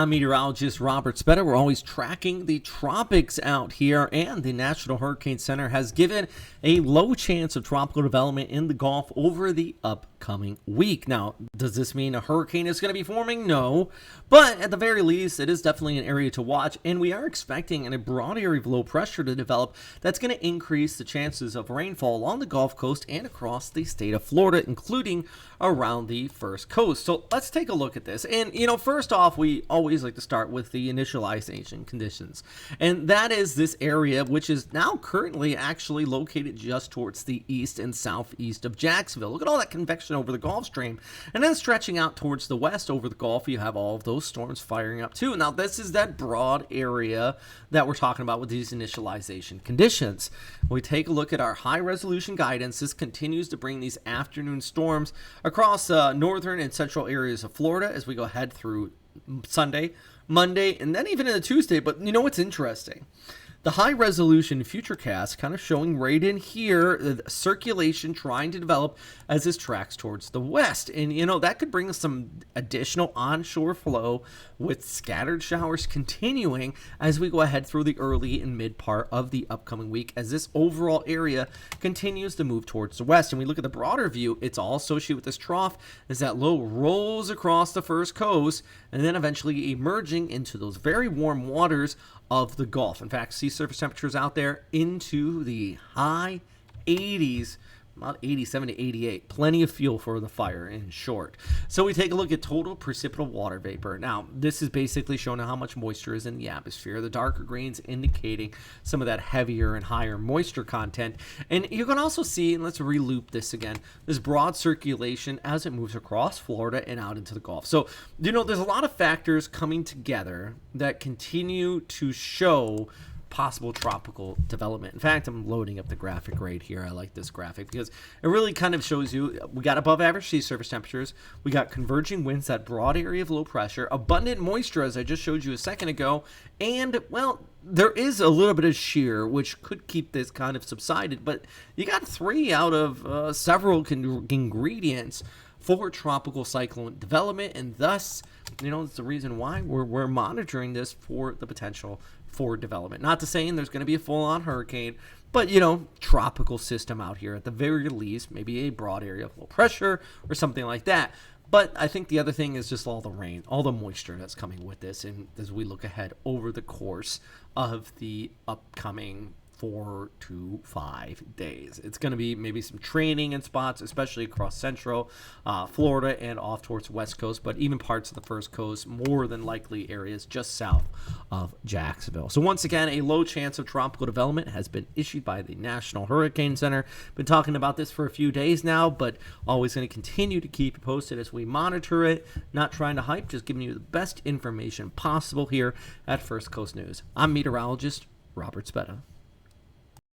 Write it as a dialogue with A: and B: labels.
A: I'm meteorologist Robert Spetta. We're always tracking the tropics out here, and the National Hurricane Center has given a low chance of tropical development in the Gulf over the upcoming week. Now, does this mean a hurricane is going to be forming? No, but at the very least, it is definitely an area to watch, and we are expecting a broad area of low pressure to develop that's going to increase the chances of rainfall along the Gulf Coast and across the state of Florida, including around the first coast. So let's take a look at this. And, first off, we always like to start with the initialization conditions. And that is this area, which is now currently actually located just towards the east and southeast of Jacksonville. Look at all that convection over the Gulf Stream. And then stretching out towards the west over the Gulf, you have all of those storms firing up too. Now, this is that broad area that we're talking about with these initialization conditions. When we take a look at our high resolution guidance, this continues to bring these afternoon storms across northern and central areas of Florida as we go ahead through Sunday, Monday, and then even into Tuesday. But you know what's interesting? The high resolution futurecast kind of showing right in here the circulation trying to develop as this tracks towards the west. And, that could bring us some additional onshore flow with scattered showers continuing as we go ahead through the early and mid part of the upcoming week as this overall area continues to move towards the west. And we look at the broader view, it's all associated with this trough as that low rolls across the first coast and then eventually emerging into those very warm waters of the Gulf. In fact, sea surface temperatures out there into the high 80s, about 87 to 88. Plenty of fuel for the fire, in short. So we take a look at total precipitable water vapor. Now, this is basically showing how much moisture is in the atmosphere. The darker greens indicating some of that heavier and higher moisture content. And you can also see, and let's re-loop this again, this broad circulation as it moves across Florida and out into the Gulf. So, there's a lot of factors coming together that continue to show possible tropical development. In fact, I'm loading up the graphic right here. I like this graphic because it really kind of shows you we got above average sea surface temperatures, we got converging winds, that broad area of low pressure, abundant moisture as I just showed you a second ago, and there is a little bit of shear which could keep this kind of subsided, but you got 3 out of several ingredients for tropical cyclone development, and thus, it's the reason why we're monitoring this for the potential for development. Not to say there's going to be a full-on hurricane, but, tropical system out here at the very least, maybe a broad area of low pressure or something like that. But I think the other thing is just all the rain, all the moisture that's coming with this, and as we look ahead over the course of the upcoming 4 to 5 days. It's going to be maybe some training in spots, especially across central Florida and off towards the west coast, but even parts of the first coast, more than likely areas just south of Jacksonville. So once again, a low chance of tropical development has been issued by the National Hurricane Center. Been talking about this for a few days now, but always going to continue to keep you posted as we monitor it. Not trying to hype, just giving you the best information possible here at First Coast News. I'm meteorologist Robert Spetta.